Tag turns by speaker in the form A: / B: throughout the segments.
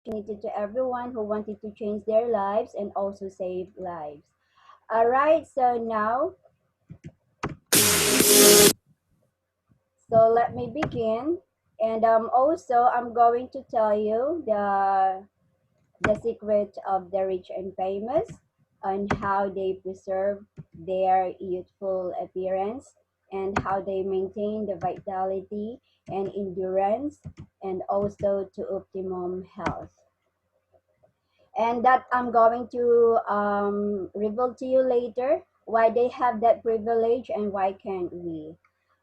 A: opportunity to everyone who wanted to change their lives and also save lives. All right, so now, so let me begin. And also, I'm going to tell you the secret of the rich and famous and how they preserve their youthful appearance and how they maintain the vitality and endurance and also to optimum health. And that I'm going to reveal to you later why they have that privilege and why can't we.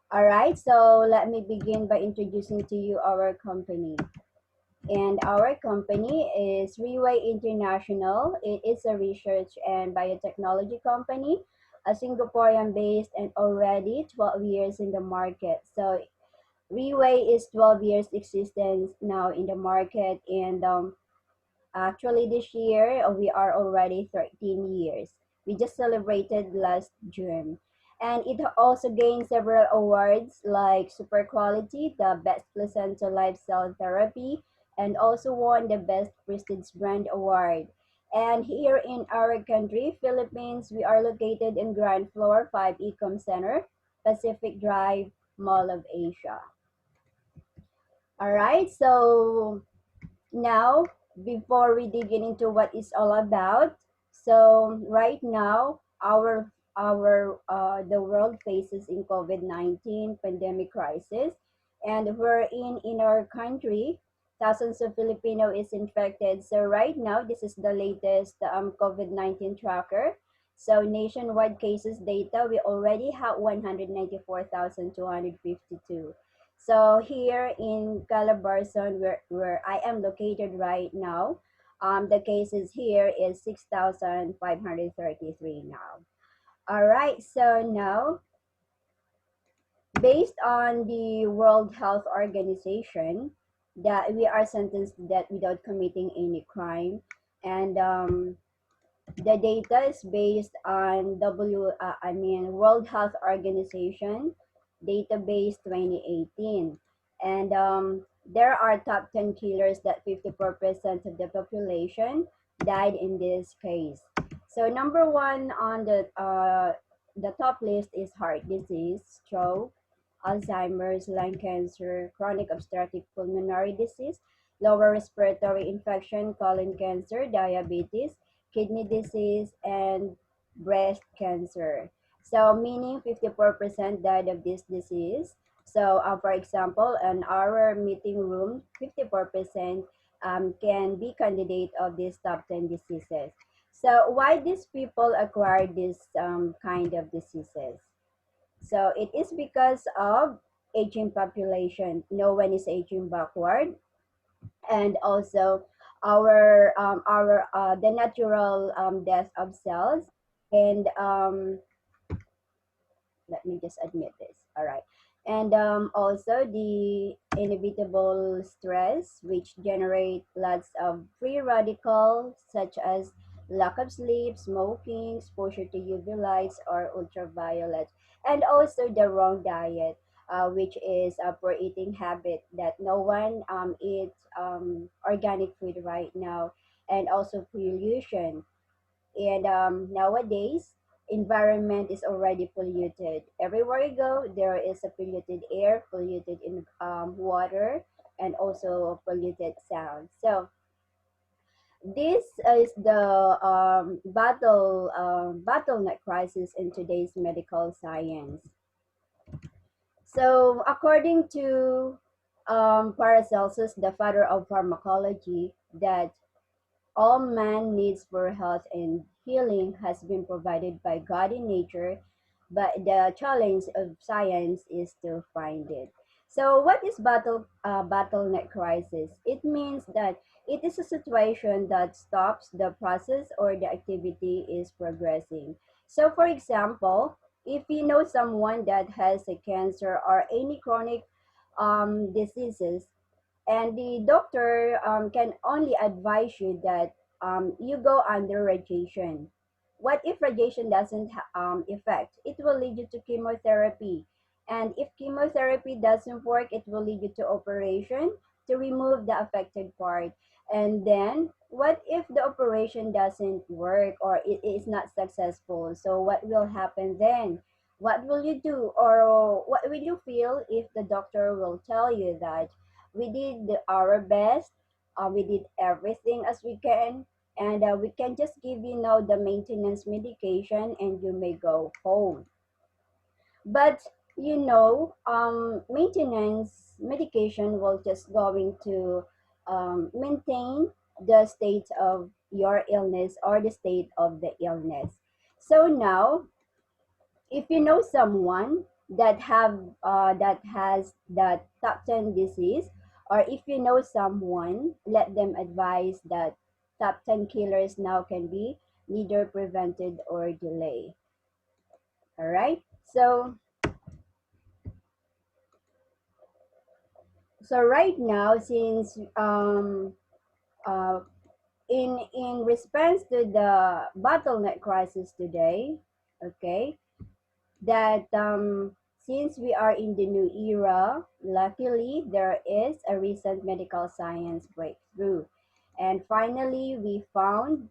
A: All right, so let me begin by introducing to you our company. And our company is Riway International. It is a research and biotechnology company, a Singaporean based and already 12 years in the market. So Riway is 12 years existence now in the market, and actually this year we are already 13 years. We just celebrated last June. And it also gained several awards like Super Quality, the Best Placenta Life Cell Therapy, and also won the Best Prestige Brand Award. And here in our country, Philippines, we are located in ground floor 5 Ecom Center, Pacific Drive, Mall of Asia. All right, so now, before we dig into what it's all about, so right now, the world faces in COVID-19 pandemic crisis, and we're in our country, thousands of Filipino is infected. So right now, this is the latest COVID-19 tracker. So nationwide cases data, we already have 194,252. So here in Calabarzon, where I am located right now, the cases here is 6,533 now. All right, so now, based on the World Health Organization, that we are sentenced to death without committing any crime, and the data is based on World Health Organization database 2018, and there are top 10 killers that 54% of the population died in this case. So number one on the top list is heart disease, stroke, Alzheimer's, lung cancer, chronic obstructive pulmonary disease, lower respiratory infection, colon cancer, diabetes, kidney disease, and breast cancer. So meaning 54% died of this disease. So for example, in our meeting room, 54% can be candidate of these top 10 diseases. So why these people acquire this kind of diseases? So it is because of aging population. No one is aging backward, and also our the natural death of cells, and let me just admit this. All right. And also the inevitable stress, which generate lots of free radicals, such as lack of sleep, smoking, exposure to UV lights or ultraviolet, and also the wrong diet, which is a poor eating habit that no one eats organic food right now, and also pollution. And nowadays, environment is already polluted. Everywhere you go, there is a polluted air, polluted in water, and also polluted sound. So this is the bottleneck crisis in today's medical science. So according to Paracelsus, the father of pharmacology, that all man needs for health and healing has been provided by God in nature, but the challenge of science is to find it. So, what is bottleneck crisis? It means that it is a situation that stops the process or the activity is progressing. So, for example, if you know someone that has a cancer or any chronic diseases, and the doctor can only advise you that you go under radiation. What if radiation doesn't effect? It will lead you to chemotherapy. And if chemotherapy doesn't work, it will lead you to operation to remove the affected part. And then, what if the operation doesn't work or it is not successful? So, what will happen then? What will you do? Or what will you feel if the doctor will tell you that we did our best, we did everything as we can, and we can just give you now the maintenance medication and you may go home. But maintenance medication will just going to maintain the state of your illness or the state of the illness. So now, if you know someone that has that top 10 disease, or if you know someone, let them advise that top 10 killers now can be neither prevented or delayed. All right. So right now, since uh, in response to the bottleneck crisis today, okay, that since we are in the new era, luckily there is a recent medical science breakthrough, and finally we found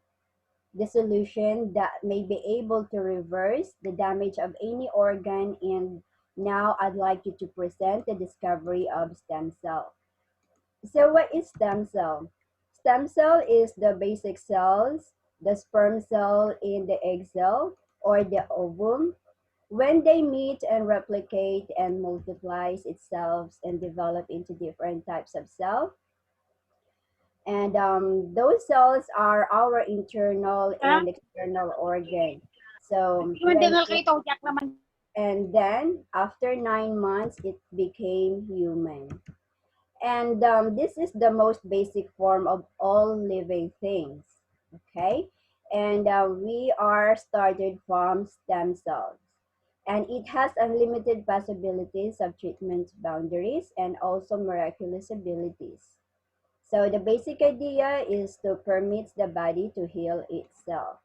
A: the solution that may be able to reverse the damage of any organ. And now I'd like you to present the discovery of stem cell. So what is stem cell? Stem cell is the basic cells, the sperm cell in the egg cell or the ovum. When they meet and replicate and multiplies itself and develop into different types of cell. And those cells are our internal
B: Ah,
A: and external organ. So
B: di man
A: when
B: dengar kay
A: it,
B: Tojak naman.
A: and then after 9 months, it became human. And this is the most basic form of all living things. Okay, and we are started from stem cells, and it has unlimited possibilities of treatment boundaries and also miraculous abilities. So the basic idea is to permit the body to heal itself.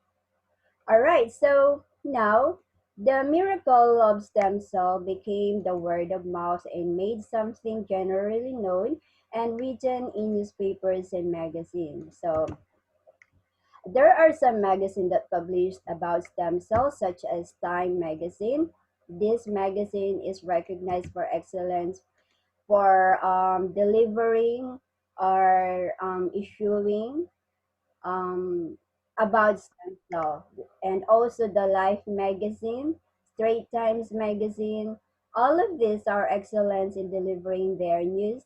A: All right, so now the miracle of stem cell became the word of mouth and made something generally known and written in newspapers and magazines. So there are some magazines that published about stem cells, such as Time magazine. This magazine is recognized for excellence for delivering or issuing um, about stem cell, and also the Life magazine, Straight Times magazine. All of these are excellent in delivering their news,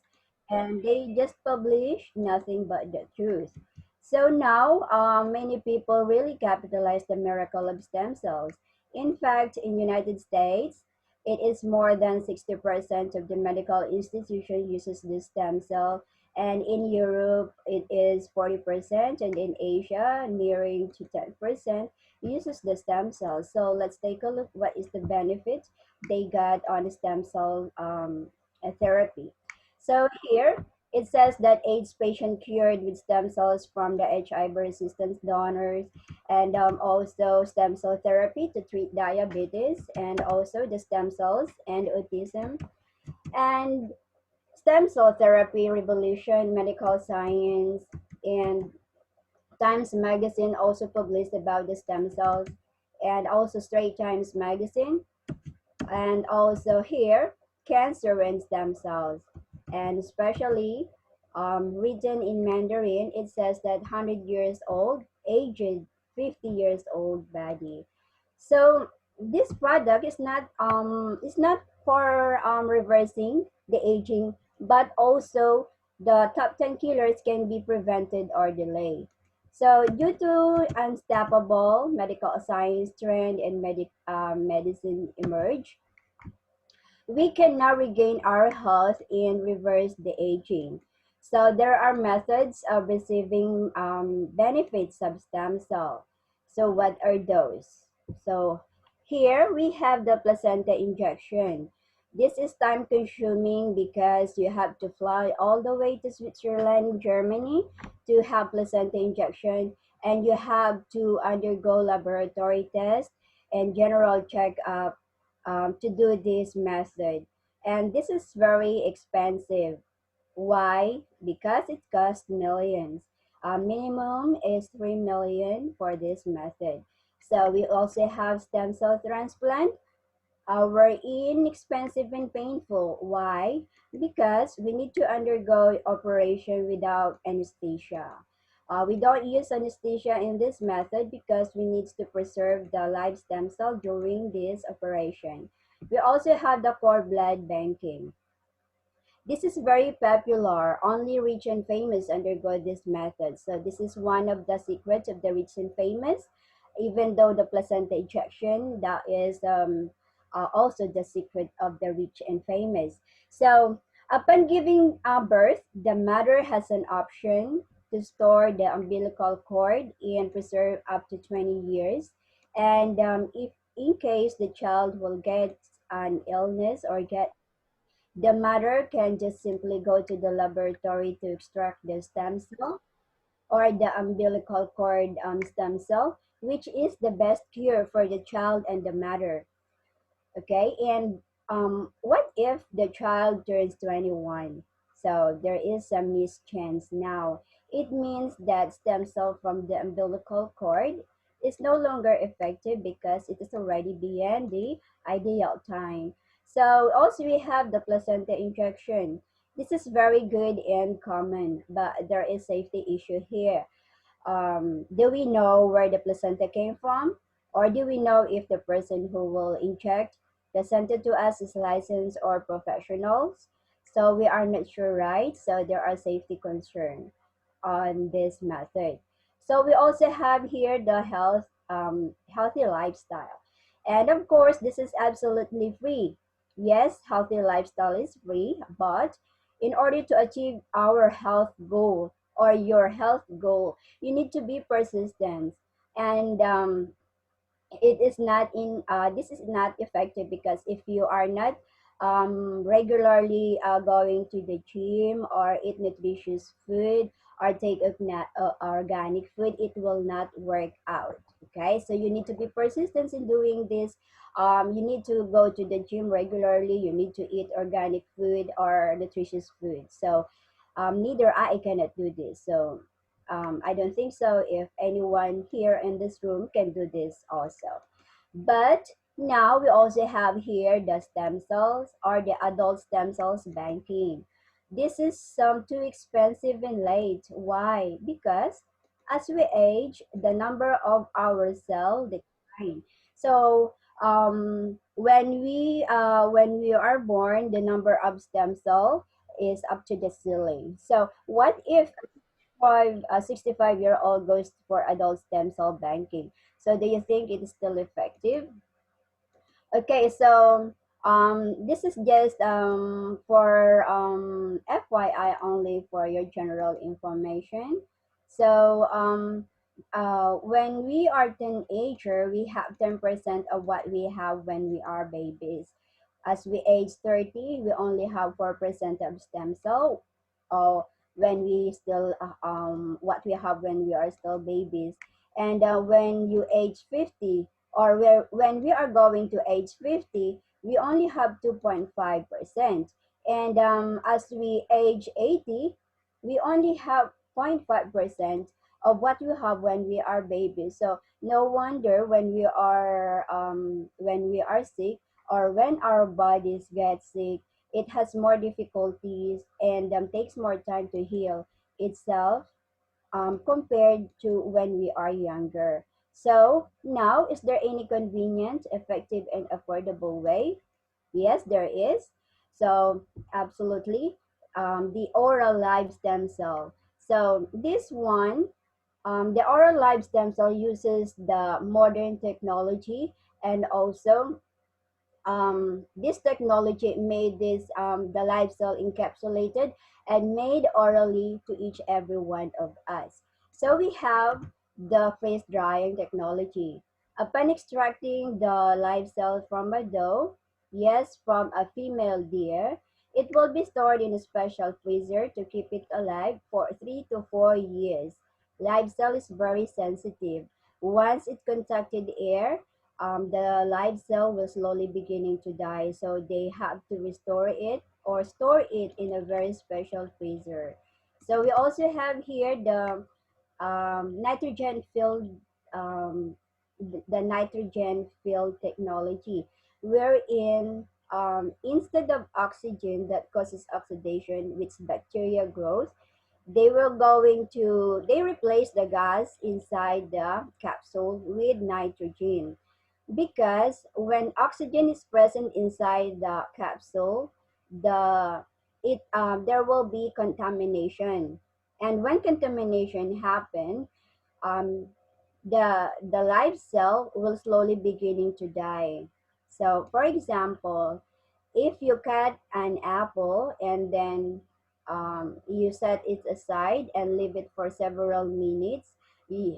A: and they just publish nothing but the truth. So now, many people really capitalize the miracle of stem cells. In fact, in United States, it is more than 60% of the medical institution uses this stem cell, and in Europe it is 40%, and in Asia nearing to 10% uses the stem cells. So let's take a look what is the benefit they got on the stem cell therapy. So here it says that AIDS patient cured with stem cells from the HIV resistant donors, and also stem cell therapy to treat diabetes, and also the stem cells and autism, and stem cell therapy revolution medical science. And Times magazine also published about the stem cells, and also Straight Times magazine, and also here cancer and stem cells, and especially written in Mandarin, it says that 100 years old aged 50 years old body. So this product is not for reversing the aging, but also the top 10 killers can be prevented or delayed. So due to unstoppable medical science trend and medicine emerge, we can now regain our health and reverse the aging. So there are methods of receiving benefits of stem cell. So what are those? So here we have the placenta injection. This is time consuming because you have to fly all the way to Switzerland, Germany to have placenta injection, and you have to undergo laboratory tests and general checkup to do this method. And this is very expensive. Why? Because it costs millions. Minimum is 3 million for this method. So we also have stem cell transplant. Were inexpensive and painful. Why? Because we need to undergo operation without anesthesia. We don't use anesthesia in this method because we need to preserve the live stem cell during this operation. We also have the cord blood banking. This is very popular. Only rich and famous undergo this method. So this is one of the secrets of the rich and famous. Even though the placenta ejection, that is also the secret of the rich and famous. So upon giving birth, the mother has an option to store the umbilical cord and preserve up to 20 years. And if in case the child will get an illness or get, the mother can just simply go to the laboratory to extract the stem cell or the umbilical cord stem cell, which is the best cure for the child and the mother. Okay, and what if the child turns 21? So there is a missed chance now. It means that stem cell from the umbilical cord is no longer effective because it is already beyond the ideal time. So also we have the placenta injection. This is very good and common, but there is safety issue here. Do we know where the placenta came from? Or do we know if the person who will inject placenta to us is licensed or professionals? So we are not sure, right? So there are safety concerns on this method. So we also have here the healthy lifestyle. And of course, this is absolutely free. Yes, healthy lifestyle is free, but in order to achieve our health goal or your health goal, you need to be persistent. And it is not in this is not effective because if you are not regularly going to the gym or eat nutritious food or take organic food, it will not work out. Okay, so you need to be persistent in doing this. You need to go to the gym regularly, you need to eat organic food or nutritious food. So neither I cannot do this. So I don't think so if anyone here in this room can do this also. But now we also have here the stem cells or the adult stem cells banking. This is too expensive and late. Why? Because as we age, the number of our cell decline. So when we are born, the number of stem cell is up to the ceiling. So what if 65-year-old goes for adult stem cell banking? So do you think it is still effective? Okay, so this is just for FYI only for your general information. So when we are teenager, we have 10% of what we have when we are babies. As we age 30, we only have 4% of stem cell. Or when we still what we have when we are still babies, and when you age 50 or when we are going to age 50, we only have 2.5%. And as we age 80, we only have 0.5% of what we have when we are babies. So no wonder when we are sick or when our bodies get sick, it has more difficulties and takes more time to heal itself compared to when we are younger. So now, is there any convenient, effective, and affordable way? Yes, there is. So absolutely, the oral live stem cell. So this one, the oral live stem cell uses the modern technology, and also this technology made this the live cell encapsulated and made orally to each every one of us. So we have the freeze drying technology. Upon extracting the live cell from a doe, yes, from a female deer, it will be stored in a special freezer to keep it alive for 3 to 4 years. Live cell is very sensitive. Once it contacted air, the live cell will slowly beginning to die, so they have to restore it or store it in a very special freezer. So we also have here nitrogen filled the nitrogen filled technology, wherein instead of oxygen that causes oxidation, which bacteria growth, they replace the gas inside the capsule with nitrogen, because when oxygen is present inside the capsule, the it there will be contamination, and when contamination happen, um, the live cell will slowly beginning to die. So for example, if you cut an apple and then you set it aside and leave it for several minutes,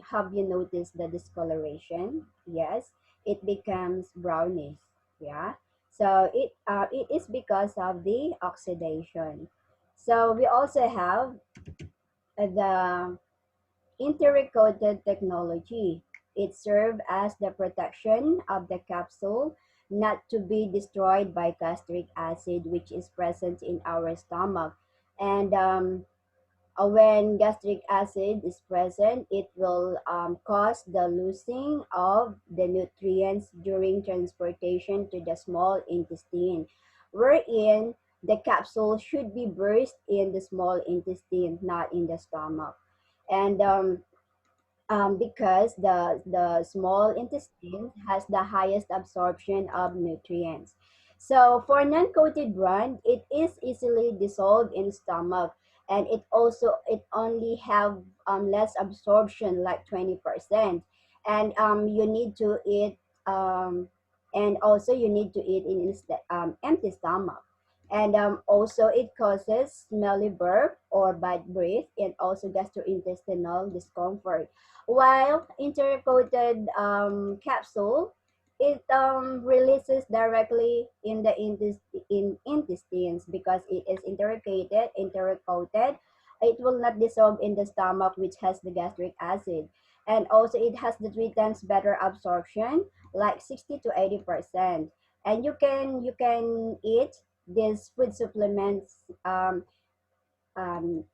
A: have you noticed the discoloration? Yes, it becomes brownish. Yeah, so it is because of the oxidation. So we also have the enteric-coated technology. It serves as the protection of the capsule not to be destroyed by gastric acid, which is present in our stomach. And when gastric acid is present, it will cause the losing of the nutrients during transportation to the small intestine, wherein the capsule should be burst in the small intestine, not in the stomach. And because the small intestine has the highest absorption of nutrients. So for non-coated brand, it is easily dissolved in stomach, and it only have less absorption, like 20%, and you need to eat and also you need to eat in empty stomach. And also it causes smelly burp or bad breath, and also gastrointestinal discomfort, while intercoated capsule, it releases directly in the intestines, because it is intercoated. It will not dissolve in the stomach, which has the gastric acid. And also it has the 3 times better absorption, like 60 to 80%. And you can eat these food supplements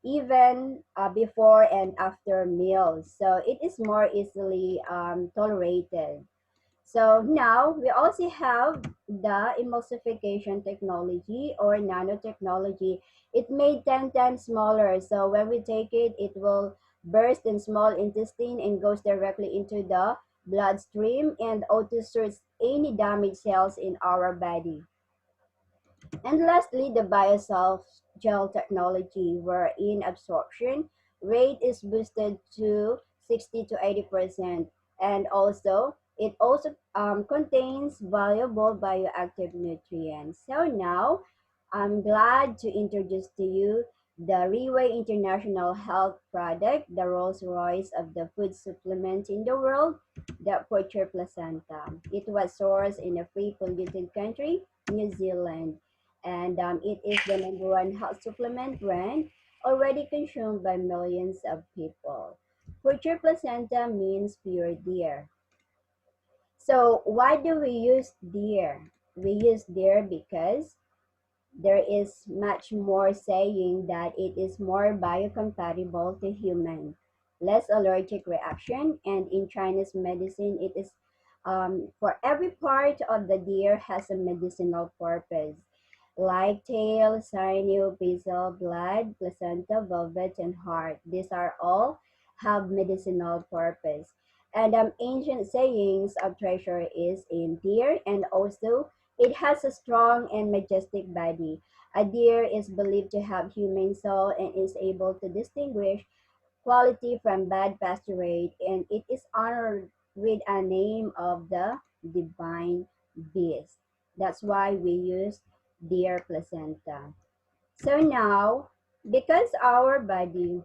A: even before and after meals. So it is more easily tolerated. So now we also have the emulsification technology or nanotechnology. It made 10 times smaller. So when we take it, it will burst in small intestine and goes directly into the bloodstream and auto sorts any damaged cells in our body. And lastly, the biosoft gel technology, wherein absorption rate is boosted to 60 to 80%. And also, it also contains valuable bioactive nutrients. So now, I'm glad to introduce to you the Riway International Health product, the Rolls Royce of the food supplement in the world, the Poacher Placenta. It was sourced in a free polluted country, New Zealand, and it is the #1 health supplement brand already consumed by millions of people. Pure placenta means pure deer. So why do we use deer? We use deer because there is much more saying that it is more biocompatible to human, less allergic reaction, and in Chinese medicine, it is for every part of the deer has a medicinal purpose, like tail, sinew, basal, blood, placenta, velvet, and heart. These are all have medicinal purpose. And ancient sayings of treasure is in deer, and also it has a strong and majestic body. A deer is believed to have human soul and is able to distinguish quality from bad pasturage, and it is honored with a name of the divine beast. That's why we use deer placenta. So now, because our body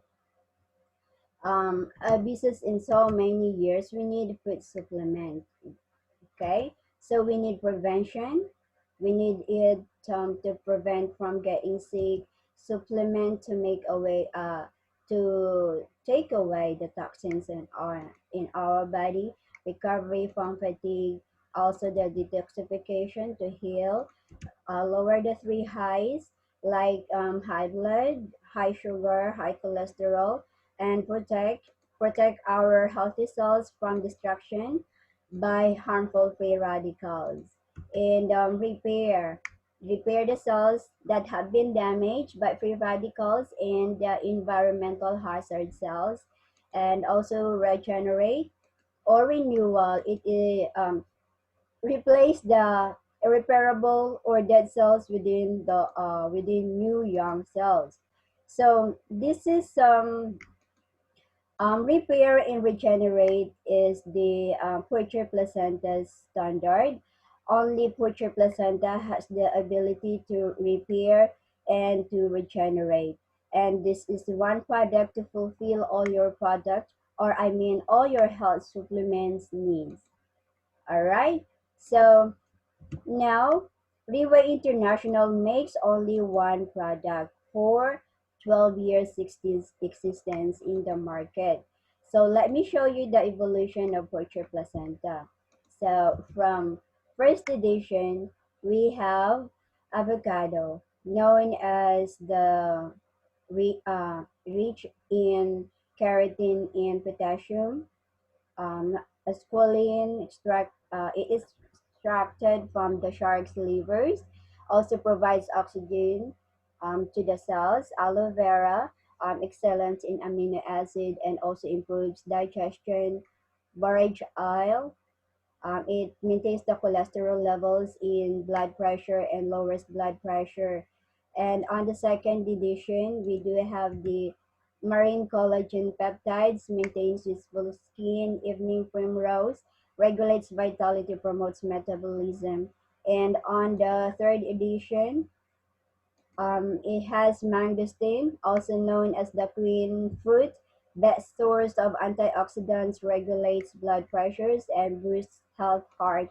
A: abuses in so many years, we need food supplement. Okay, so we need prevention. We need it to prevent from getting sick, supplement to make away to take away the toxins in our body, recovery from fatigue, also the detoxification to heal, lower the three highs, like high blood, high sugar, high cholesterol, and protect protect our healthy cells from destruction by harmful free radicals, and repair the cells that have been damaged by free radicals and the environmental hazard cells, and also regenerate or renewal. Replace the irreparable or dead cells within new young cells. So this is repair and regenerate is the puncture placenta standard. Only puncture placenta has the ability to repair and to regenerate. And this is one product to fulfill all your product, or I mean all your health supplements needs. All right. So now, Riway International makes only one product for 12 years existence in the market. So let me show you the evolution of Porcher Placenta. So from first edition, we have avocado, known as the rich in keratin and potassium. Squalene it is extracted from the shark's livers, also provides oxygen to the cells. Aloe vera, excellent in amino acid and also improves digestion. Borage oil, it maintains the cholesterol levels in blood pressure and lowers blood pressure. And on the second edition, we do have the marine collagen peptides, maintains youthful skin, evening primrose, regulates vitality, promotes metabolism. And on the third edition, it has mangosteen, also known as the queen fruit, best source of antioxidants, regulates blood pressures, and boosts health heart.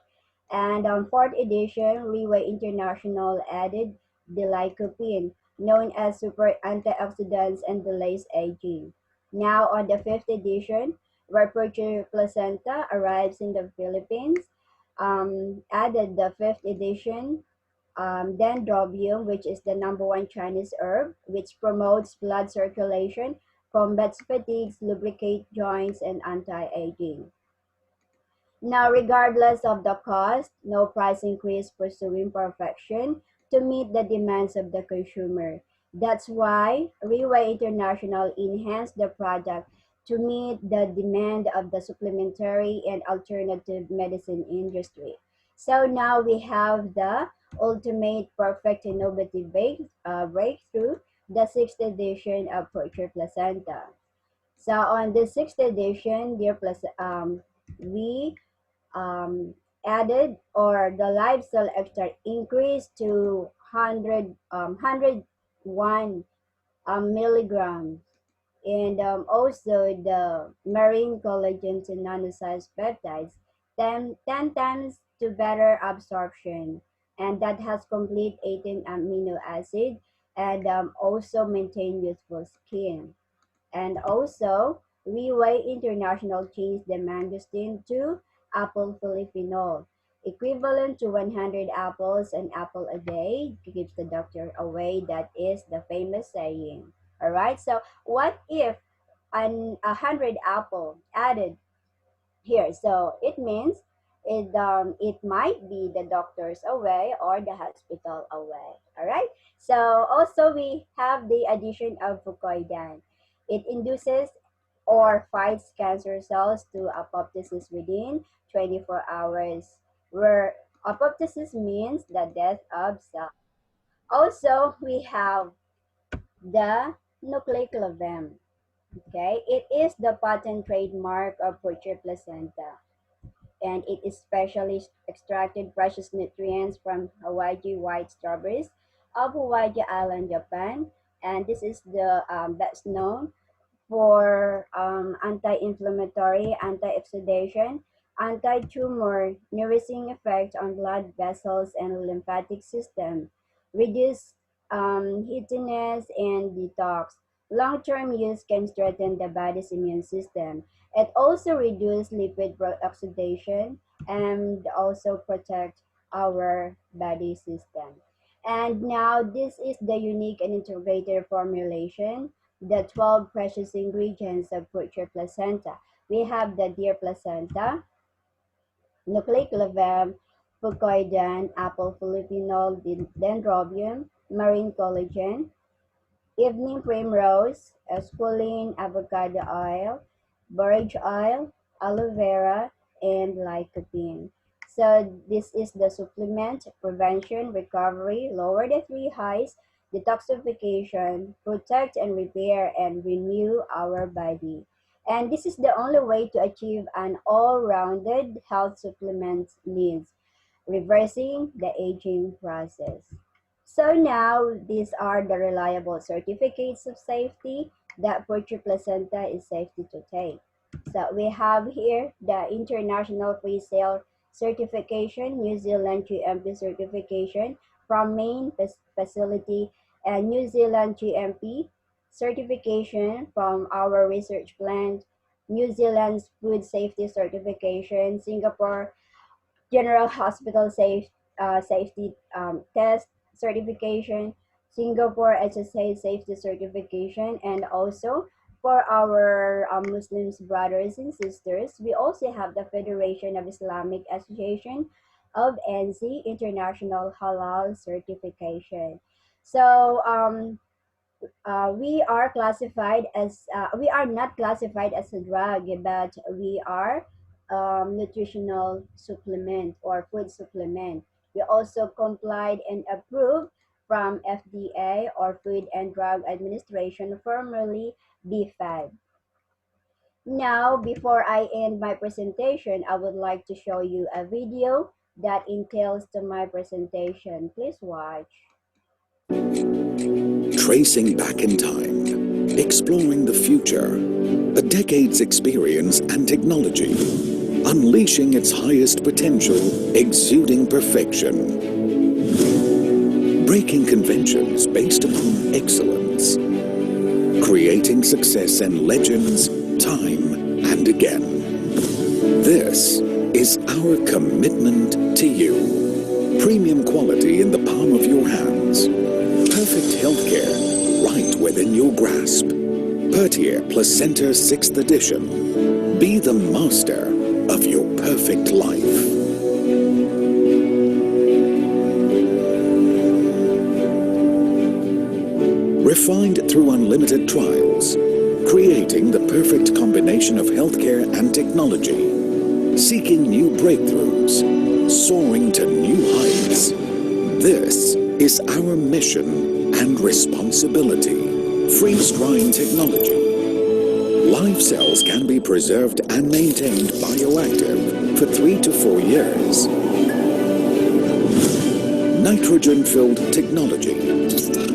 A: And on fourth edition, Riway International added the lycopene, known as super antioxidants and delays aging. Now on the fifth edition, where placenta arrives in the Philippines, added the fifth edition dendrobium, which is the number one Chinese herb, which promotes blood circulation, combats fatigues, lubricate joints, and anti-aging. Now, regardless of the cost, no price increase pursuing perfection to meet the demands of the consumer. That's why Riway International enhanced the product to meet the demand of the supplementary and alternative medicine industry. So now we have the ultimate perfect innovative breakthrough, the sixth edition of Portrait Placenta. So on the sixth edition, we um, added or the live cell extract increased to 101 milligrams, and also the marine collagen to nanosized peptides 10 times to better absorption, and that has complete 18 amino acid, and also maintain youthful skin. And also, Riway International changed the mangosteen to apple polyphenol, equivalent to 100 apples an apple a day keeps the doctor away. That is the famous saying. All right. So, what if an 100 apple added here? So it means it might be the doctor's away or the hospital away. All right. So also we have the addition of fucoidan. It induces or fights cancer cells to apoptosis within 24 hours, where apoptosis means the death of cell. Also, we have the nucleoclavem. Okay, it is the patent trademark of Purcher placenta, and it is specially extracted precious nutrients from Hawaii white strawberries of Hawaii Island, Japan. And this is the best known for anti-inflammatory, anti-oxidation, anti-tumor, nourishing effect on blood vessels and lymphatic system, reduce heatiness and detox. Long-term use can strengthen the body's immune system. It also reduces lipid oxidation and also protect our body system. And now this is the unique and integrated formulation the 12 precious ingredients of butcher placenta. We have the deer placenta, nucleic leaven, fucoidan, apple polyphenol, dendrobium, marine collagen, evening primrose, squalene, avocado oil, borage oil, aloe vera, and lycopene. So this is the supplement, prevention, recovery, lower the three highs, detoxification, protect and repair, and renew our body. And this is the only way to achieve an all-rounded health supplement needs, reversing the aging process. So now these are the reliable certificates of safety that Portrait Placenta is safety to take. So we have here the International Free Sale Certification, New Zealand GMP certification from main facility, and New Zealand GMP certification from our research plant, New Zealand's food safety certification, Singapore General Hospital Safety Test Certification, Singapore HSA Safety Certification, and also for our Muslims brothers and sisters, we also have the Federation of Islamic Association of NC International Halal Certification. So we are not classified as a drug, but we are nutritional supplement or food supplement. We also complied and approved from FDA or Food and Drug Administration, formerly BFAD. Now, before I end my presentation, I would like to show you a video that entails to my presentation. Please watch.
B: Tracing back in time, exploring the future, a decade's experience and technology, unleashing its highest potential, exuding perfection, breaking conventions based upon excellence, creating success and legends time and again. This is our commitment to you. Premium quality in the palm of your hands. Perfect healthcare right within your grasp. Pertier Placenta 6th Edition. Be the master of your perfect life. Refined through unlimited trials, creating the perfect combination of healthcare and technology, seeking new breakthroughs, soaring to new heights. This is our mission and responsibility. Freeze-drying technology. Live cells can be preserved and maintained bioactive for 3 to 4 years. Nitrogen-filled technology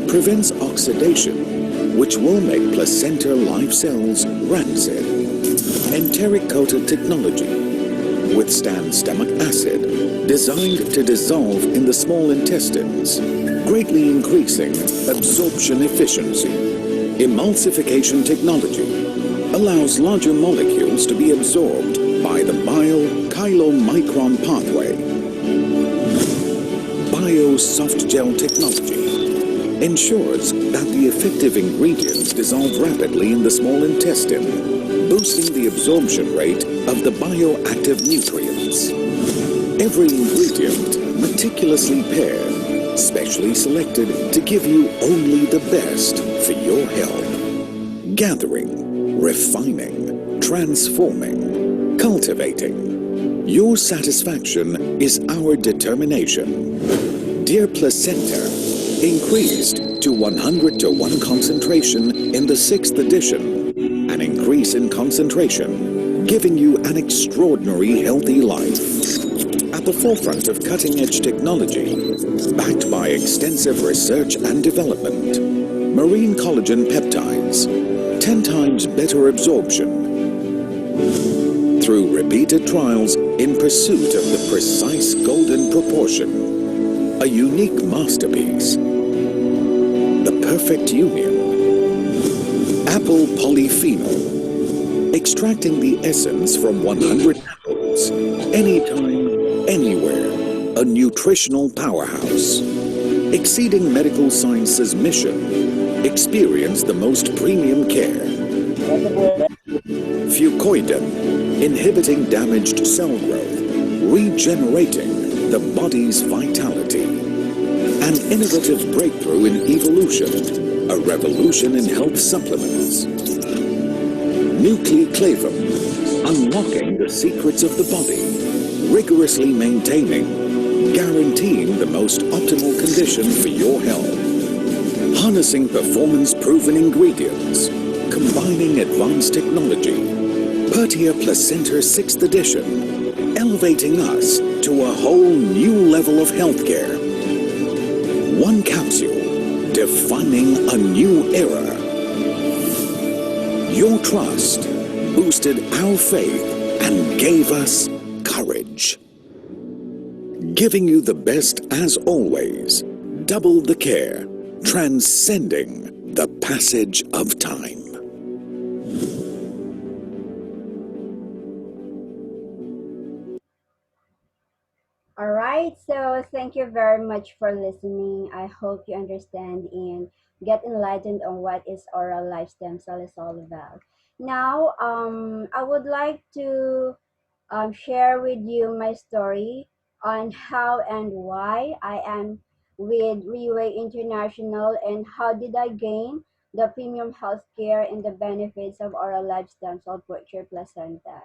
B: prevents oxidation, which will make placenta live cells rancid. Enteric-coated technology withstands stomach acid, designed to dissolve in the small intestines, greatly increasing absorption efficiency. Emulsification technology allows larger molecules to be absorbed by the bile-chylomicron pathway. Bio-soft gel technology ensures that the effective ingredients dissolve rapidly in the small intestine, boosting the absorption rate of the bioactive nutrients. Every ingredient meticulously paired, specially selected to give you only the best for your health. Gathering, refining, transforming, cultivating. Your satisfaction is our determination. Dear Placenta, increased to 100:1 concentration in the 6th edition, an increase in concentration, giving you an extraordinary healthy life. At the forefront of cutting-edge technology, backed by extensive research and development, marine collagen peptides, 10 times better absorption. Through repeated trials in pursuit of the precise golden proportion, a unique masterpiece, the perfect union. Apple polyphenol, extracting the essence from 100 apples, anytime, anywhere, a nutritional powerhouse, exceeding medical science's mission, Experience the most premium care. Fucoidan, inhibiting damaged cell growth, regenerating the body's vitality. An innovative breakthrough in evolution, a revolution in health supplements. Nucleoclavum, unlocking the secrets of the body, rigorously maintaining, guaranteeing the most optimal condition for your health. Harnessing performance-proven ingredients, combining advanced technology. Pertia Placenta 6th Edition, elevating us to a whole new level of healthcare. One capsule, defining a new era. Your trust boosted our faith and gave us courage. Giving you the best as always, double the care, transcending the passage of time.
A: All right, so thank you very much for listening. I hope you understand and get enlightened on what is oral life stem cell is all about. Now, I would like to share with you my story on how and why I am with Riway International and how did I gain the premium healthcare and the benefits of oral life stem cell culture placenta.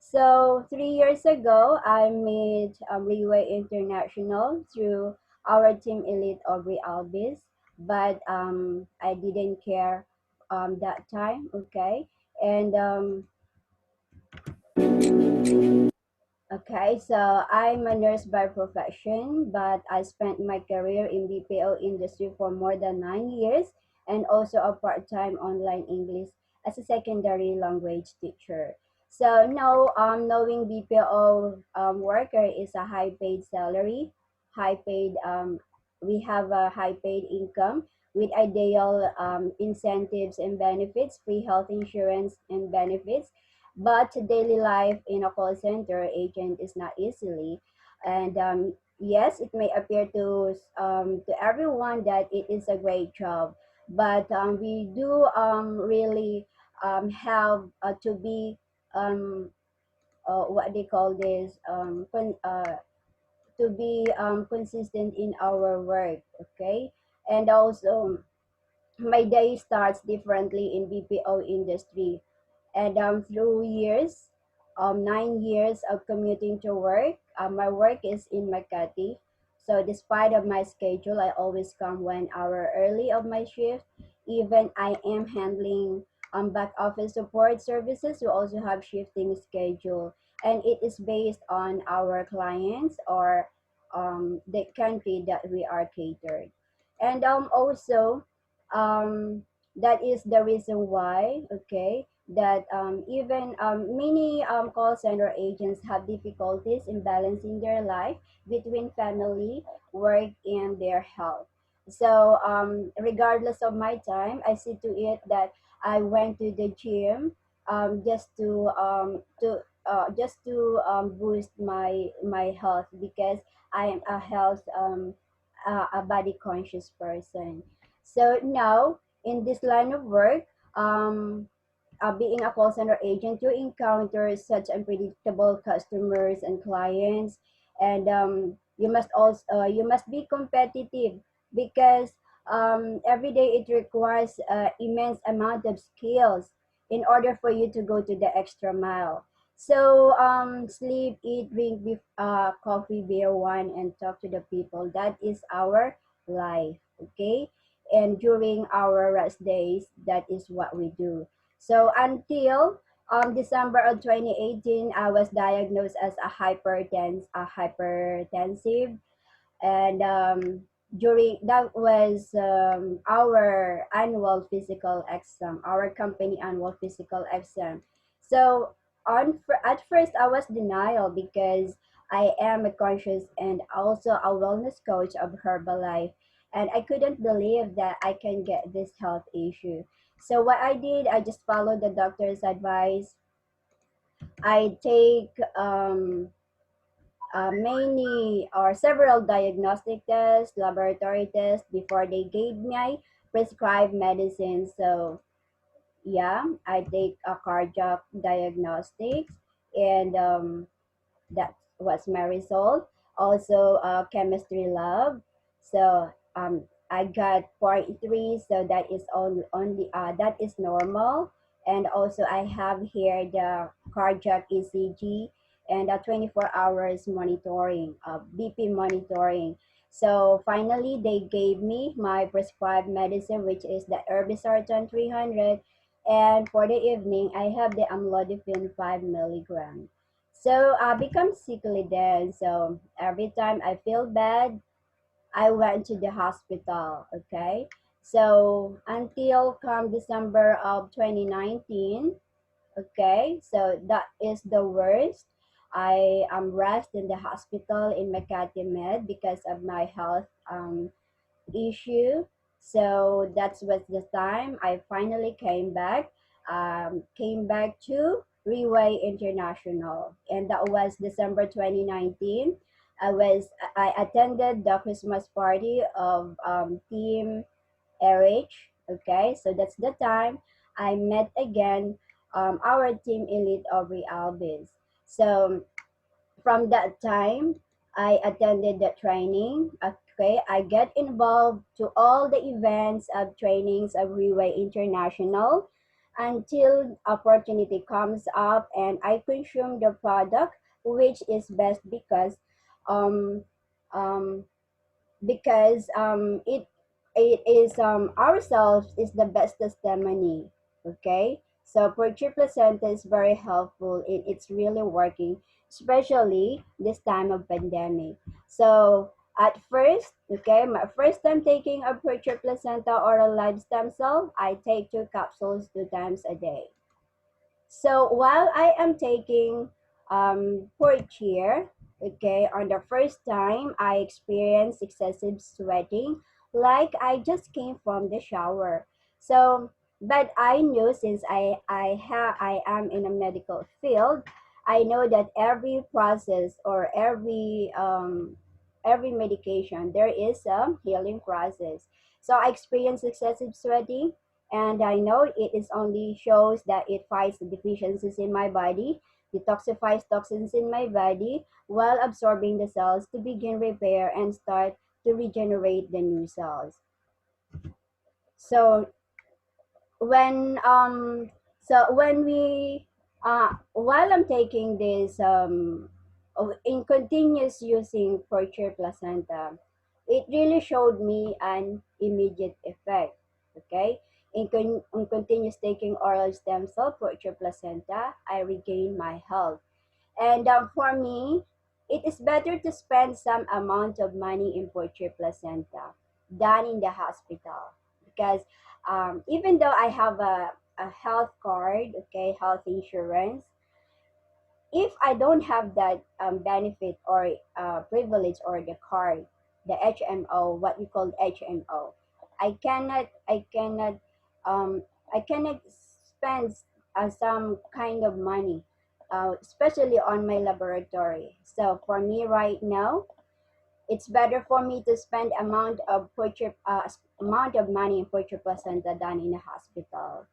A: So 3 years ago, I met Riway International through our team elite Aubrey Albis, but I didn't care that time. Okay, and okay, so I'm a nurse by profession, but I spent my career in BPO industry for more than 9 years and also a part-time online English as a secondary language teacher. So now, knowing BPO worker is a high-paid salary, high-paid, we have a high-paid income with ideal incentives and benefits, free health insurance and benefits, but daily life in a call center agent is not easily. And yes, it may appear to everyone that it is a great job, but we do really have to be um, what they call this to be consistent in our work. Okay, and also my day starts differently in BPO industry and through years, 9 years of commuting to work, my work is in Makati. So despite of my schedule, I always come 1 hour early of my shift. Even I am handling back office support services, we also have shifting schedule. And it is based on our clients or the country that we are catered. And also, um, that is the reason why, okay, that even many call center agents have difficulties in balancing their life between family, work, and their health. So, regardless of my time, I see to it that I went to the gym just to boost my health because I am a health a body conscious person. So now in this line of work, um, being a call center agent, you encounter such unpredictable customers and clients, and you must be competitive because every day it requires immense amount of skills in order for you to go to the extra mile. So sleep, eat, drink, coffee, beer, wine, and talk to the people. That is our life. Okay, and during our rest days, that is what we do. So until December of 2018, I was diagnosed as a hypertensive, and during that was our annual physical exam, our company annual physical exam. So at first I was denial because I am a conscious and also a wellness coach of Herbalife, and I couldn't believe that I can get this health issue. So what I did, I just followed the doctor's advice. I take many or several diagnostic tests, laboratory tests before they gave me prescribed medicine. So yeah, I take a cardiac diagnostics, and that was my result. Also, chemistry lab. So I got 0.3, so that is only that is normal. And also, I have here the cardiac ECG and 24 hours monitoring, BP monitoring. So finally, they gave me my prescribed medicine, which is the Herbisartan 300. And for the evening, I have the amlodipine 5 milligram. So I become sickly then. So every time I feel bad, I went to the hospital. Okay. So until come December of 2019, okay. So that is the worst. I am rest in the hospital in Makati Med because of my health issue. So that was the time I finally came back to Riway International, and that was December 2019. I attended the Christmas party of Team RH. Okay, so that's the time I met again our team elite of Realbiz. So from that time, I attended the training. Okay, I get involved to all the events of trainings of Riway International until opportunity comes up and I consume the product, which is best um, um, it is ourselves is the best testimony. Okay, so Purchase Placenta is very helpful. It's really working, especially this time of pandemic. So at first, okay, my first time taking a Purchase Placenta oral live stem cell, I take 2 capsules 2 times a day. So while I am taking port here, okay, on the first time I experienced excessive sweating, like I just came from the shower. So, but I knew since I am in a medical field, I know that every process or every medication there is a healing process. So I experienced excessive sweating, and I know it is only shows that it fights the deficiencies in my body, detoxifies toxins in my body while absorbing the cells to begin repair and start to regenerate the new cells. So when when we while I'm taking this in continuous using Purchase Placenta, it really showed me an immediate effect. Okay, in continuous taking oral stem cell Purchase Placenta, I regain my health. And for me, it is better to spend some amount of money in Purchase Placenta than in the hospital, because even though I have a health card, okay, health insurance, if I don't have that benefit or privilege or the card, the HMO, what we call HMO, um, I cannot spend some kind of money, especially on my laboratory. So for me right now, it's better for me to spend amount of money in Purchase Placenta than in a hospital.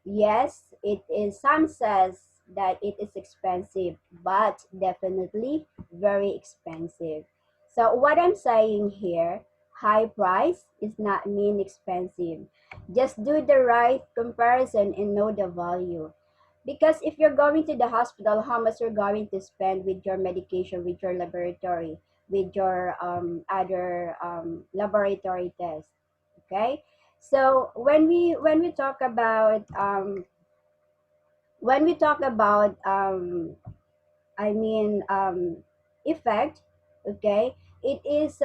A: Yes, it is. Some says that it is expensive, but definitely very expensive. So what I'm saying here, high price is not mean expensive. Just do the right comparison and know the value. Because if you're going to the hospital, how much you're going to spend with your medication, with your laboratory, with your other laboratory tests. Okay, so when we talk about when we talk about I mean effect, okay, it is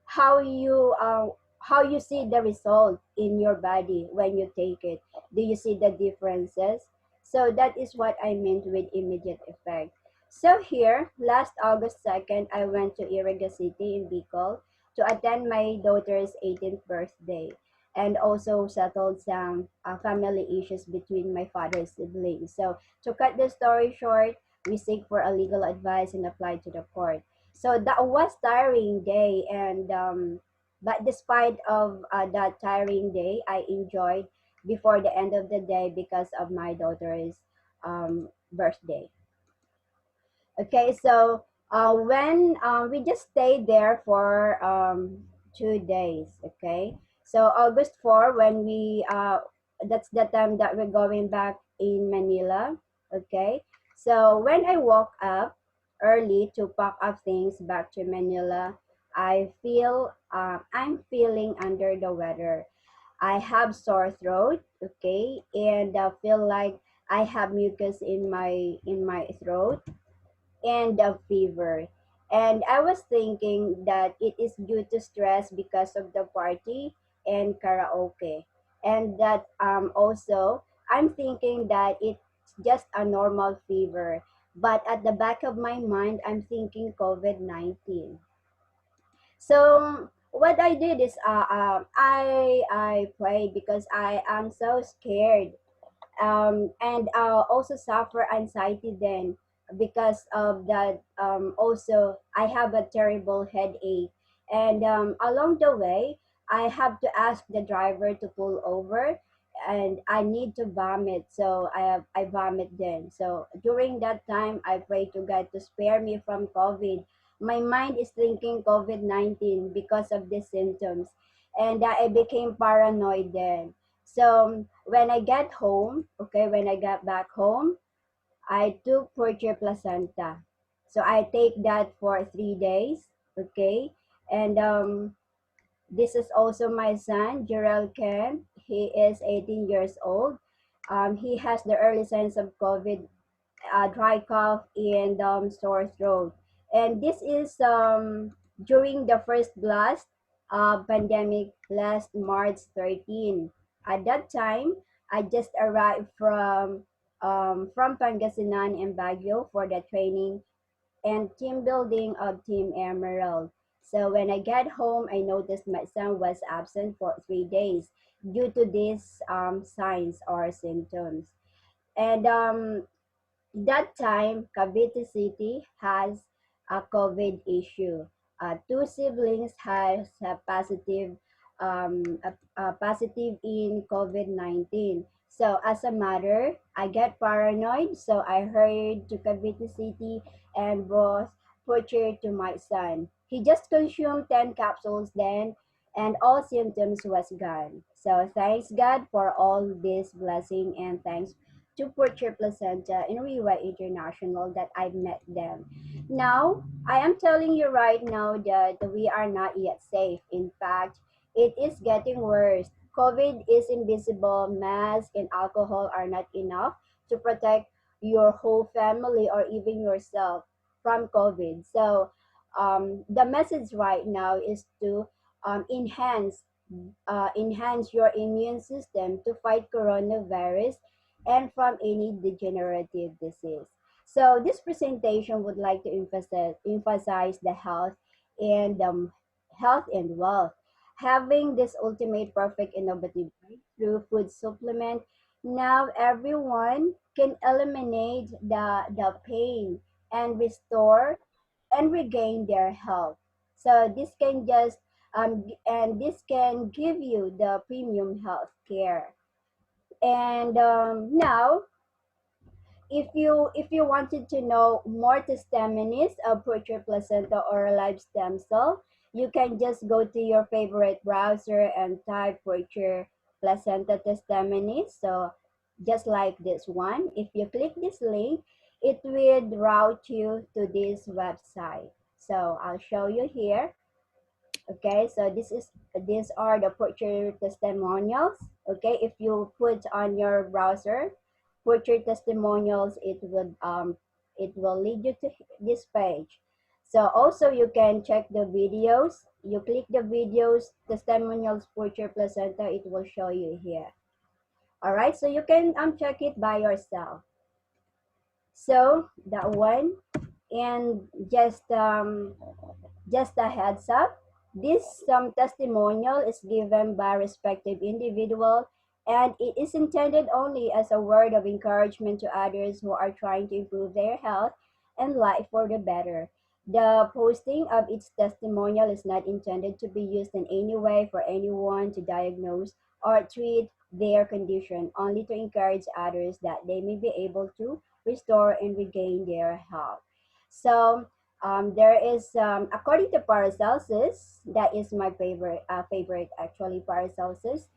A: how you see the result in your body when you take it. Do you see the differences? So that is what I meant with immediate effect. So here, last August 2nd, I went to Iriga City in Bicol to attend my daughter's 18th birthday and also settled some family issues between my father's siblings. So to cut the story short, we seek for a legal advice and apply to the court. So that was tiring day, and But despite of that tiring day, I enjoyed before the end of the day because of my daughter's birthday. Okay, so when we just stayed there for 2 days. Okay, so August 4, when that's the time that we're going back in Manila. Okay, so when I woke up early to pack up things back to Manila, I'm feeling under the weather. I have sore throat. Okay, and feel like I have mucus in my throat and a fever. And I was thinking that it is due to stress because of the party and karaoke. And that also, I'm thinking that it's just a normal fever. But at the back of my mind, I'm thinking COVID 19. So what I did is I prayed because I am so scared, and also suffer anxiety then because of that. Also, I have a terrible headache, and along the way, I have to ask the driver to pull over, and I need to vomit. So I vomit then. So during that time, I pray to God to spare me from COVID. My mind is thinking COVID 19 because of the symptoms, and I became paranoid then. So when I get home, okay, when I got back home, I took Porcher placenta. So I take that for 3 days, okay, and this is also my son, Gerald Ken. He is 18 years old. He has the early signs of COVID, dry cough, and sore throat. And this is during the first blast pandemic last March 13. At that time, I just arrived from Pangasinan and Baguio for the training and team building of Team Emerald. So when I got home, I noticed my son was absent for 3 days due to these signs or symptoms. And that time, Cavite City has a COVID issue. Two siblings has a positive in COVID-19. So as a mother, I get paranoid. So I hurried to Cavite City and brought Butcher to my son. He just consumed 10 capsules then, and all symptoms was gone. So thanks God for all this blessing, and thanks to Purchase Placenta in Riway International that I've met them. Now, I am telling you right now that we are not yet safe. In fact, it is getting worse. COVID is invisible. Masks and alcohol are not enough to protect your whole family or even yourself from COVID. So, the message right now is to enhance your immune system to fight coronavirus and from any degenerative disease. So this presentation would like to emphasize the health and wealth. Having this ultimate perfect innovative breakthrough food supplement, now everyone can eliminate the pain and restore and regain their health. So this can give you the premium health care. And now, if you wanted to know more testimonies of Purchase placenta or live stem cell, you can just go to your favorite browser and type Purchase placenta testimonies. So just like this one, if you click this link, it will route you to this website. So I'll show you here. Okay, so these are the purchase testimonials. Okay, if you put on your browser purchase testimonials, it will lead you to this page. So also you can check the videos. You click the videos testimonials purchase placenta, it will show you here. All right, so you can check it by yourself. So that one, and just a heads up, this testimonial is given by respective individual, and it is intended only as a word of encouragement to others who are trying to improve their health and life for the better. The posting of its testimonial is not intended to be used in any way for anyone to diagnose or treat their condition, only to encourage others that they may be able to restore and regain their health. So there is, according to Paracelsus, that is my favorite actually, Paracelsus,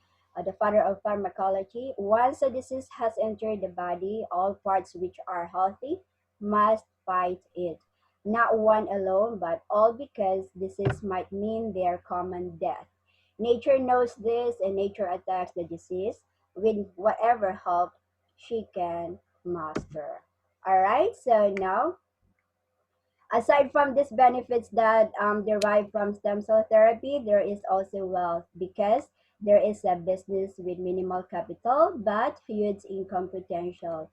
A: the father of pharmacology. Once a disease has entered the body, all parts which are healthy must fight it, not one alone, but all, because disease might mean their common death. Nature knows this, and nature attacks the disease with whatever help she can master. All right, so now, aside from these benefits that derive from stem cell therapy, there is also wealth, because there is a business with minimal capital but huge income potential.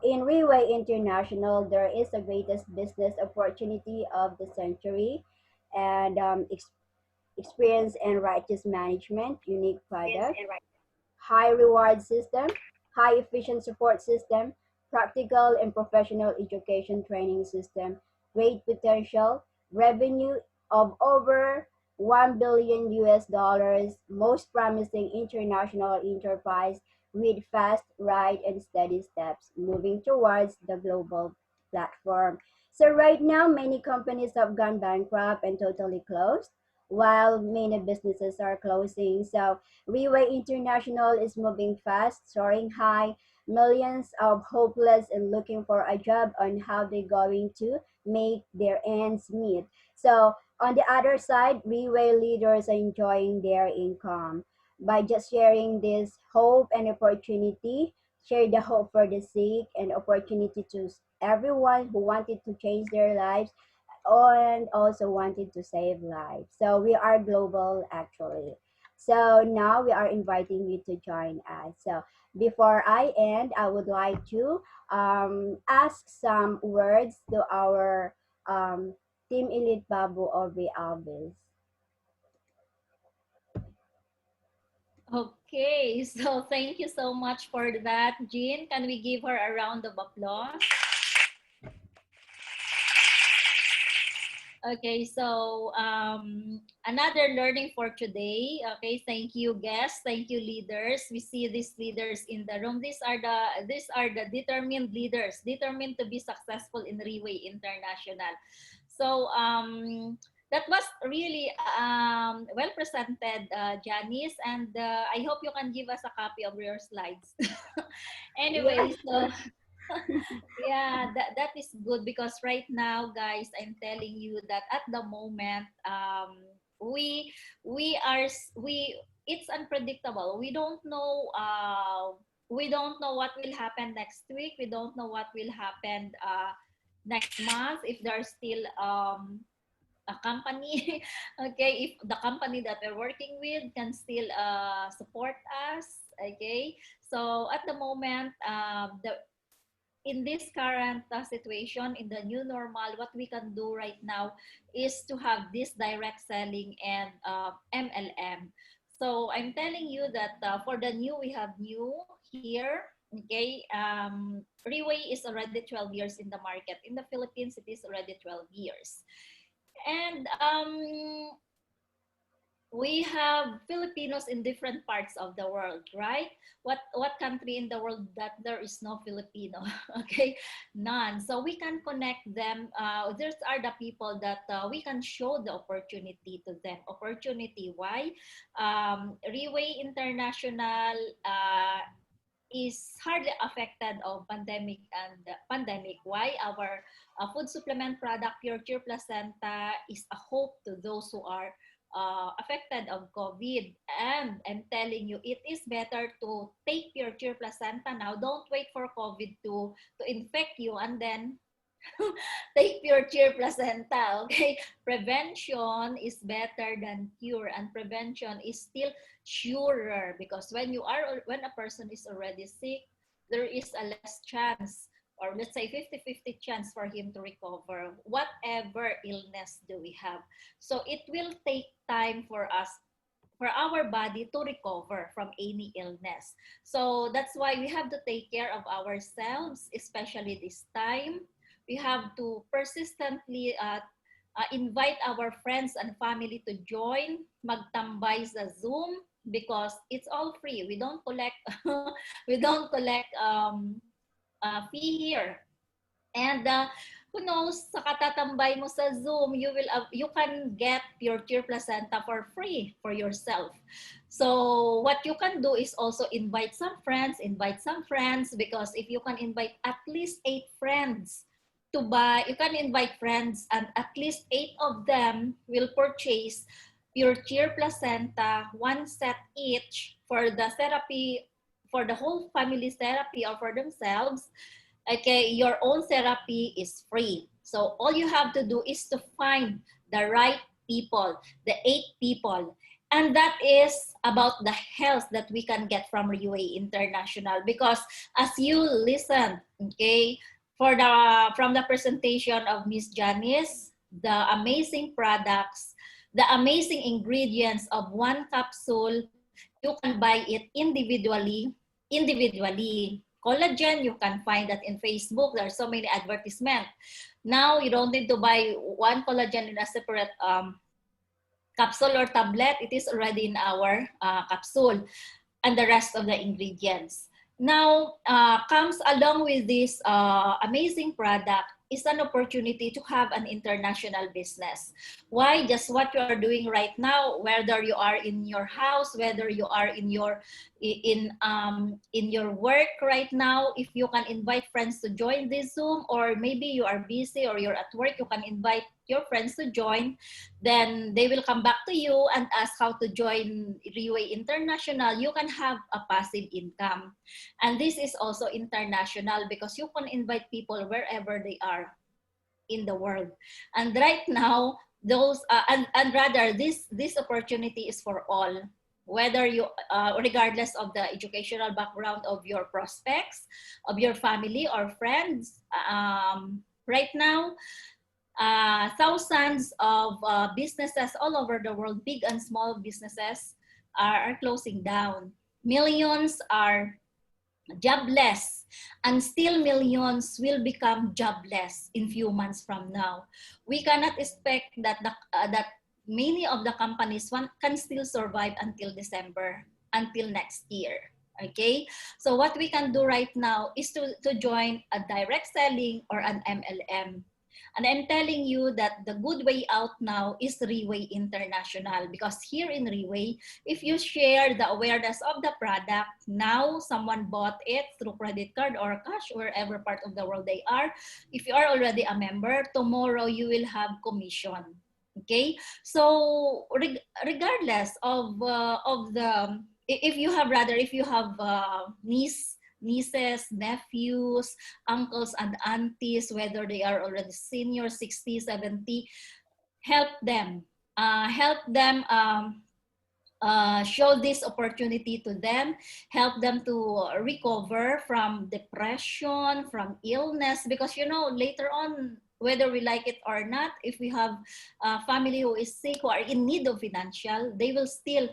A: In Riway International, there is the greatest business opportunity of the century, and experience and righteous management, unique product, high reward system, high efficient support system, practical and professional education training system, great potential, revenue of over 1 billion US dollars, most promising international enterprise with fast, right, and steady steps moving towards the global platform. So right now, many companies have gone bankrupt and totally closed, while many businesses are closing. So Riway International is moving fast, soaring high, millions of hopeless and looking for a job on how they're going to make their ends meet. So on the other side, Riway leaders are enjoying their income by just sharing this hope and opportunity. Share the hope for the sick and opportunity to everyone who wanted to change their lives and also wanted to save lives. So we are global actually. So now we are inviting you to join us. So before I end, I would like to ask some words to our Team Elite Babu of the Alvis.
C: Okay, so thank you so much for that, Jean. Can we give her a round of applause? Okay, so another learning for today. Okay, thank you, guests. Thank you, leaders. We see these leaders in the room. These are the determined leaders, determined to be successful in Riway International. So that was really well presented, Janice, and I hope you can give us a copy of your slides.
A: Yeah,
C: Anyway, so
A: sure.
C: yeah, that is good because right now, guys, I'm telling you that at the moment, we we it's unpredictable. We don't know what will happen next week. We don't know what will happen next month if there's still a company. Okay, if the company that we're working with can still support us. Okay, so at the moment, the in this current situation, in the new normal, what we can do right now is to have this direct selling and MLM. So I'm telling you that for the new, we have new here. Okay, Riway is already 12 years in the market. In the Philippines, it is already 12 years. And we have Filipinos in different parts of the world, right? What country in the world that there is no Filipino? Okay, none. So we can connect them. These are the people that we can show the opportunity to them. Opportunity. Why? Riway International is hardly affected of pandemic. Why? Our food supplement product, Pure Cheer Placenta, is a hope to those who are affected of COVID. And I'm telling you, it is better to take Pure Cheer Placenta now. Don't wait for COVID to infect you and then take Pure Cheer Placenta. Okay, prevention is better than cure, and prevention is still surer because when a person is already sick, there is a less chance, or let's say 50-50 chance for him to recover whatever illness do we have. So it will take time for us, for our body to recover from any illness. So that's why we have to take care of ourselves, especially this time. We have to persistently invite our friends and family to join, magtambay sa Zoom because it's all free. We don't collect we don't collect fee here. And who knows, sa katatambay mo sa Zoom, you can get your Cheer Placenta for free for yourself. So what you can do is also invite some friends, because if you can invite at least 8 friends to buy, you can invite friends and at least 8 of them will purchase your Cheer Placenta, 1 set each for the therapy, for the whole family's therapy or for themselves. Okay, your own therapy is free. So all you have to do is to find the right people, the 8 people. And that is about the health that we can get from Riway International. Because as you listen, okay, from the presentation of Miss Janice, the amazing products, the amazing ingredients of one capsule, you can buy it individually. Collagen, you can find that in Facebook. There are so many advertisements. Now, you don't need to buy one collagen in a separate capsule or tablet. It is already in our capsule, and the rest of the ingredients. Now, comes along with this amazing product is an opportunity to have an international business. Why? Just what you are doing right now, whether you are in your house, whether you are in your work right now, if you can invite friends to join this Zoom, or maybe you are busy or you're at work, you can invite your friends to join. Then they will come back to you and ask how to join Riway International. You can have a passive income. And this is also international because you can invite people wherever they are in the world. And right now, and rather this opportunity is for all, whether you regardless of the educational background of your prospects, of your family or friends. Right now, thousands of businesses all over the world, big and small businesses, are closing down. Millions are jobless, and still millions will become jobless in few months from now. We cannot expect that that many of the companies can still survive until December, until next year. Okay, so what we can do right now is to join a direct selling or an MLM. And I'm telling you that the good way out now is Riway International, because here in Riway, if you share the awareness of the product, now someone bought it through credit card or cash, wherever part of the world they are. If you are already a member, tomorrow you will have commission. Okay, so regardless of the, if you have nieces, nephews, uncles and aunties, whether they are already senior, 60, 70, help them. Show this opportunity to them, help them to recover from depression, from illness, because later on, whether we like it or not, if we have a family who is sick, who are in need of financial, they will still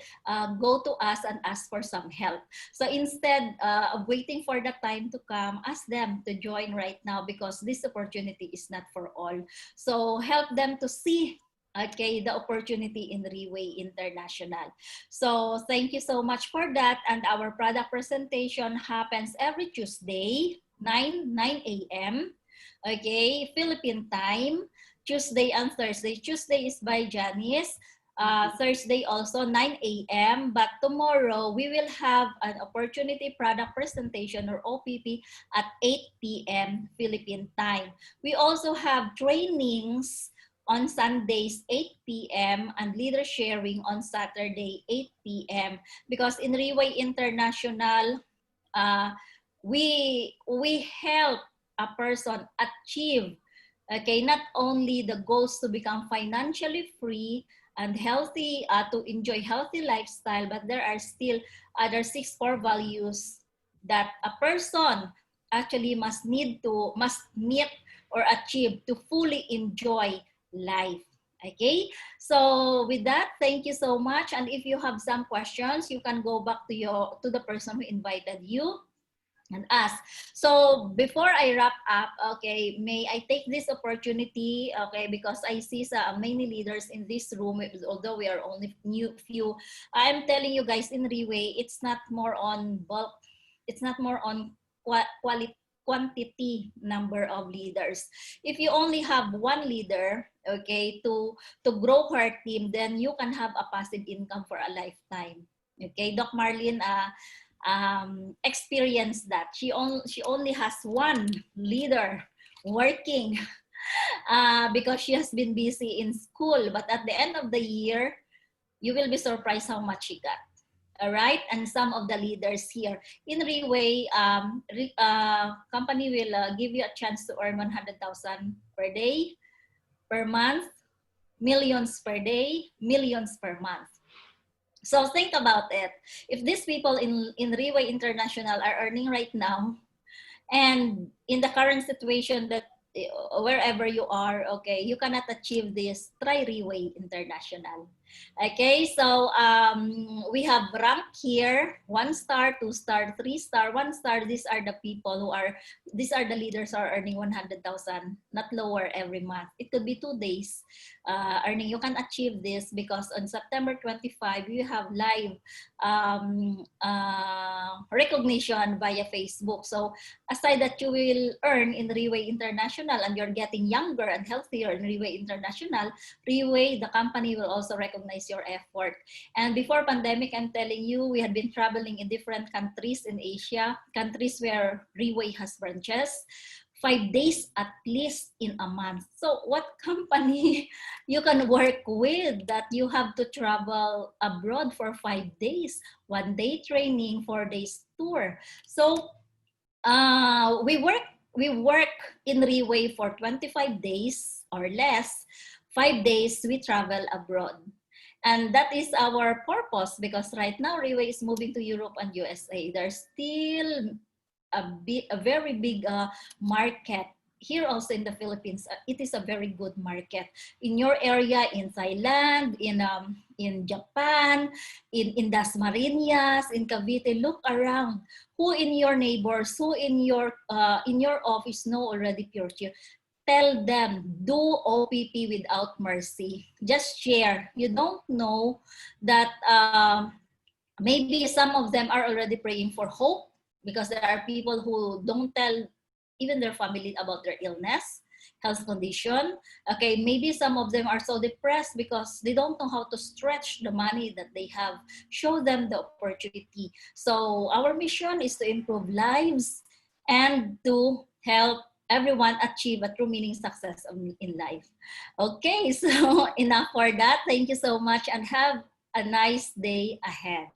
C: go to us and ask for some help. So instead of waiting for the time to come, ask them to join right now, because this opportunity is not for all. So help them to see, okay, the opportunity in Riway International. So thank you so much for that. And our product presentation happens every Tuesday, 9 a.m. Okay, Philippine time, Tuesday and Thursday. Tuesday is by Janice. Thursday also 9 a.m. But tomorrow we will have an opportunity product presentation or OPP at 8 p.m. Philippine time. We also have trainings on Sundays 8 p.m. and leader sharing on Saturday 8 p.m. Because in Riway International, we help a person achieve, okay, not only the goals to become financially free and healthy, to enjoy healthy lifestyle, but there are still other 6 core values that a person actually must meet or achieve to fully enjoy life. Okay, so with that, thank you so much. And if you have some questions, you can go back to the person who invited you. and us. So before I wrap up, okay, may I take this opportunity, okay, because I see many leaders in this room, although we are only few. I'm telling you guys, in Riway, it's not more on bulk, it's not more on quality, quantity number of leaders. If you only have one leader, okay, to grow her team, then you can have a passive income for a lifetime. Okay, Doc Marlene experienced that. She only has one leader working because she has been busy in school. But at the end of the year, you will be surprised how much she got. All right, and some of the leaders here in Riway, company will give you a chance to earn 100,000 per day, per month, millions per day, millions per month. So think about it. If these people in Riway International are earning right now, and in the current situation that wherever you are, okay, you cannot achieve this, try Riway International. Okay, so we have rank here: 1 star, 2 star, 3 star, 1 star. These are the people who are, these are the leaders who are earning 100,000, not lower, every month. It could be 2 days earning. You can achieve this because on September 25, you have live recognition via Facebook. So aside that you will earn in Riway International and you're getting younger and healthier in Riway International, Riway, the company, will also recognize your effort. And before pandemic, I'm telling you, we had been traveling in different countries in Asia, countries where Riway has branches, 5 days at least in a month. So what company you can work with that you have to travel abroad for 5 days, 1 day training, 4 days tour? So we work in Riway for 25 days or less. 5 days we travel abroad. And that is our purpose, because right now Riway is moving to Europe and USA. There's still a very big market here also in the Philippines. It is a very good market in your area, in Thailand, in Japan, in Dasmariñas, in Cavite. Look around. Who in your neighbors, who in your office know already PureCheer? Tell them, do OPP without mercy. Just share. You don't know that maybe some of them are already praying for hope, because there are people who don't tell even their family about their illness, health condition. Okay, maybe some of them are so depressed because they don't know how to stretch the money that they have. Show them the opportunity. So our mission is to improve lives and to help everyone achieve a true meaning success in life. Okay, so enough for that. Thank you so much and have a nice day ahead.